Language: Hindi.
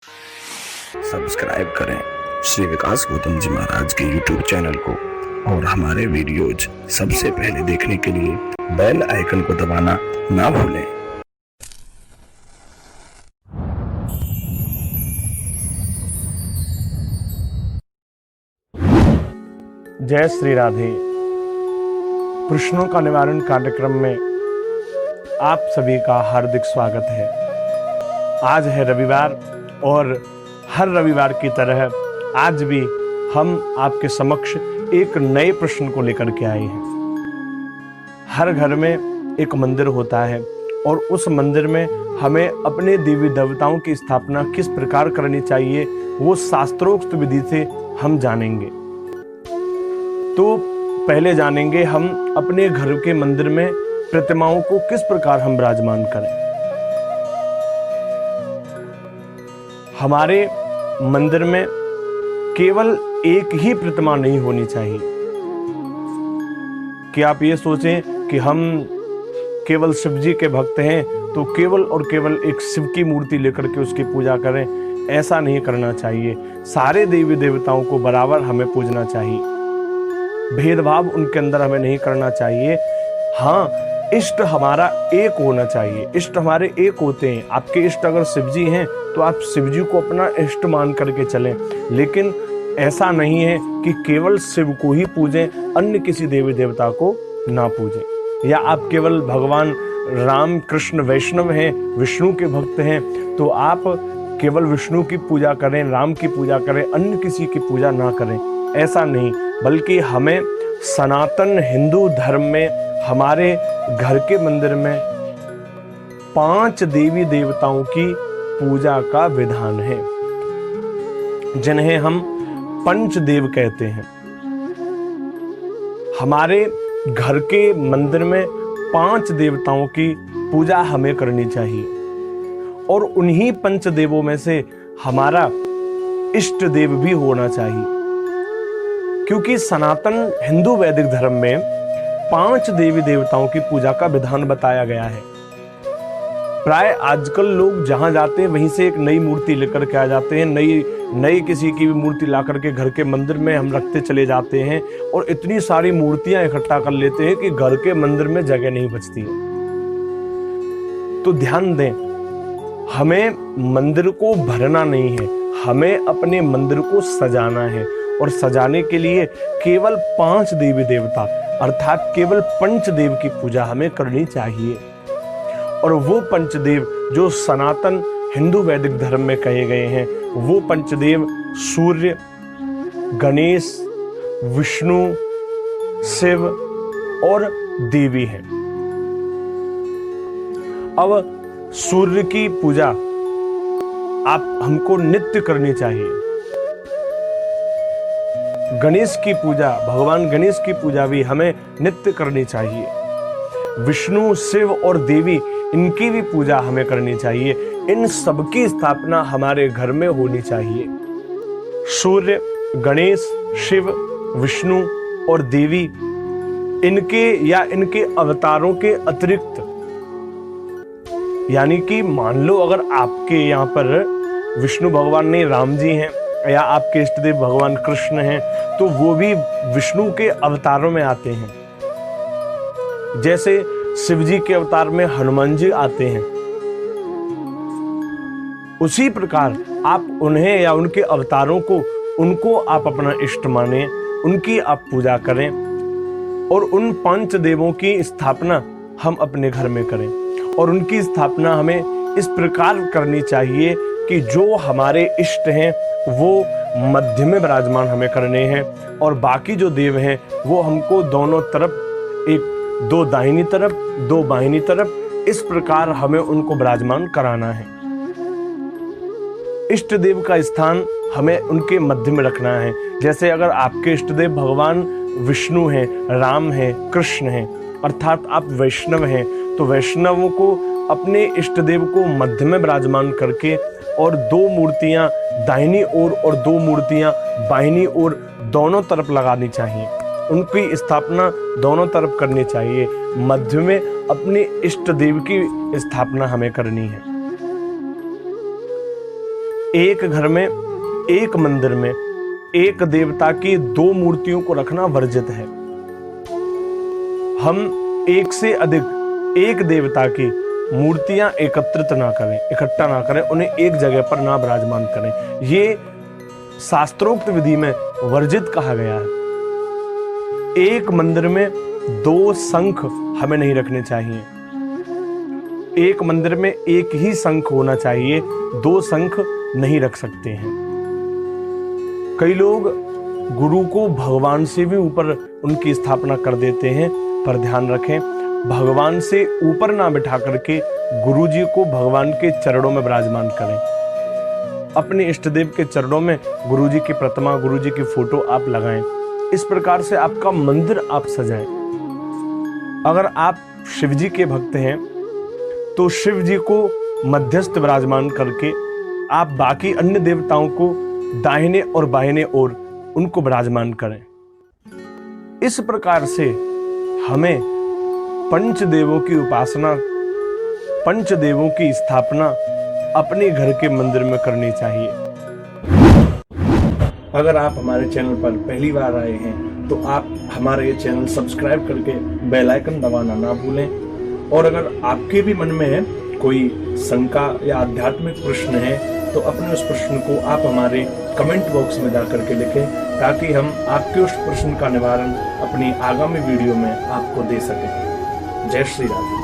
सब्सक्राइब करें श्री विकास गौतम जी महाराज के YouTube चैनल को और हमारे वीडियोज सबसे पहले देखने के लिए बेल आइकन को दबाना ना भूलें। जय श्री राधे। प्रश्नों का निवारण कार्यक्रम में आप सभी का हार्दिक स्वागत है। आज है रविवार और हर रविवार की तरह आज भी हम आपके समक्ष एक नए प्रश्न को लेकर के आए हैं। हर घर में एक मंदिर होता है और उस मंदिर में हमें अपने देवी देवताओं की स्थापना किस प्रकार करनी चाहिए वो शास्त्रोक्त विधि से हम जानेंगे। तो पहले जानेंगे हम अपने घर के मंदिर में प्रतिमाओं को किस प्रकार हम विराजमान करें। हमारे मंदिर में केवल एक ही प्रतिमा नहीं होनी चाहिए कि आप ये सोचें कि हम केवल शिव जी के भक्त हैं तो केवल और केवल एक शिव की मूर्ति लेकर के उसकी पूजा करें। ऐसा नहीं करना चाहिए। सारे देवी देवताओं को बराबर हमें पूजना चाहिए। भेदभाव उनके अंदर हमें नहीं करना चाहिए। हाँ, इष्ट हमारा एक होना चाहिए। इष्ट हमारे एक होते हैं। आपके इष्ट अगर शिव जी हैं तो आप शिव जी को अपना इष्ट मान करके चलें, लेकिन ऐसा नहीं है कि केवल शिव को ही पूजें, अन्य किसी देवी देवता को ना पूजें। या आप केवल भगवान राम कृष्ण वैष्णव हैं, विष्णु के भक्त हैं तो आप केवल विष्णु की पूजा करें, राम की पूजा करें, अन्य किसी की पूजा ना करें। ऐसा नहीं, बल्कि हमें सनातन हिंदू धर्म में हमारे घर के मंदिर में 5 देवी देवताओं की पूजा का विधान है, जिन्हें हम पंचदेव कहते हैं। हमारे घर के मंदिर में 5 देवताओं की पूजा हमें करनी चाहिए और उन्हीं पंचदेवों में से हमारा इष्ट देव भी होना चाहिए, क्योंकि सनातन हिंदू वैदिक धर्म में 5 देवी देवताओं की पूजा का विधान बताया गया है। प्राय आजकल लोग जहां जाते हैं वहीं से एक नई मूर्ति लेकर के आ जाते हैं। नई किसी की भी मूर्ति ला करके घर के मंदिर में हम रखते चले जाते हैं और इतनी सारी मूर्तियां इकट्ठा कर लेते हैं कि घर के मंदिर में जगह नहीं बचती है। तो ध्यान दें, हमें मंदिर को भरना नहीं है, हमें अपने मंदिर को सजाना है और सजाने के लिए केवल 5 देवी देवता अर्थात केवल पंचदेव की पूजा हमें करनी चाहिए। और वो पंचदेव जो सनातन हिंदू वैदिक धर्म में कहे गए हैं, वो पंचदेव सूर्य, गणेश, विष्णु, शिव और देवी हैं। अब सूर्य की पूजा आप हमको नित्य करनी चाहिए। गणेश की पूजा, भगवान गणेश की पूजा भी हमें नित्य करनी चाहिए। विष्णु, शिव और देवी, इनकी भी पूजा हमें करनी चाहिए। इन सबकी स्थापना हमारे घर में होनी चाहिए। सूर्य, गणेश, शिव, विष्णु और देवी, इनके या इनके अवतारों के अतिरिक्त, यानी कि मान लो अगर आपके यहाँ पर विष्णु भगवान नहीं राम जी हैं या आपके इष्ट देव भगवान कृष्ण हैं तो वो भी विष्णु के अवतारों में आते हैं। जैसे शिव जी के अवतार में हनुमान जी आते हैं, उसी प्रकार आप उन्हें या उनके अवतारों को, उनको आप अपना इष्ट माने, उनकी आप पूजा करें और उन 5 देवों की स्थापना हम अपने घर में करें। और उनकी स्थापना हमें इस प्रकार करनी चाहिए कि जो हमारे इष्ट हैं वो मध्य में विराजमान हमें करने हैं और बाकी जो देव हैं वो हमको दोनों तरफ, एक 2 दाहिनी तरफ 2 बाहिनी तरफ, इस प्रकार हमें उनको विराजमान कराना है। इष्ट देव का स्थान हमें उनके मध्य में रखना है। जैसे अगर आपके इष्ट देव भगवान विष्णु हैं, राम हैं, कृष्ण हैं, अर्थात आप वैष्णव हैं, तो वैष्णवों को अपने इष्ट देव को मध्य में विराजमान करके और 2 मूर्तियां दाहिनी ओर और 2 मूर्तियां बाहिनी ओर दोनों तरफ लगानी चाहिए। उनकी स्थापना दोनों तरफ करनी चाहिए। मध्य में अपने इष्ट देव की स्थापना हमें करनी है। एक घर में, एक मंदिर में एक देवता की 2 मूर्तियों को रखना वर्जित है। हम एक से अधिक एक देवता की मूर्तियां एकत्रित ना करें, इकट्ठा ना करें, उन्हें एक जगह पर ना विराजमान करें। ये शास्त्रोक्त विधि में वर्जित कहा गया है। एक मंदिर में 2 शंख हमें नहीं रखने चाहिए। एक मंदिर में एक ही शंख होना चाहिए, 2 शंख नहीं रख सकते हैं। कई लोग गुरु को भगवान से भी ऊपर उनकी स्थापना कर देते हैं, पर ध्यान रखें, भगवान से ऊपर ना बिठा करके गुरु जी को भगवान के चरणों में विराजमान करें। अपने इष्ट देव के चरणों में गुरु जी की प्रतिमा, गुरु जी की फोटो आप लगाएं। इस प्रकार से आपका मंदिर आप सजाएं। अगर आप शिव जी के भक्त हैं तो शिव जी को मध्यस्थ विराजमान करके आप बाकी अन्य देवताओं को दाहिने और बाहिने ओर उनको विराजमान करें। इस प्रकार से हमें पंचदेवों की उपासना, पंचदेवों की स्थापना अपने घर के मंदिर में करनी चाहिए। अगर आप हमारे चैनल पर पहली बार आए हैं तो आप हमारे ये चैनल सब्सक्राइब करके बेल आइकन दबाना ना भूलें। और अगर आपके भी मन में है कोई शंका या आध्यात्मिक प्रश्न है तो अपने उस प्रश्न को आप हमारे कमेंट बॉक्स में जाकर के लिखें, ताकि हम आपके उस प्रश्न का निवारण अपनी आगामी वीडियो में आपको दे सकें। जय श्री राम।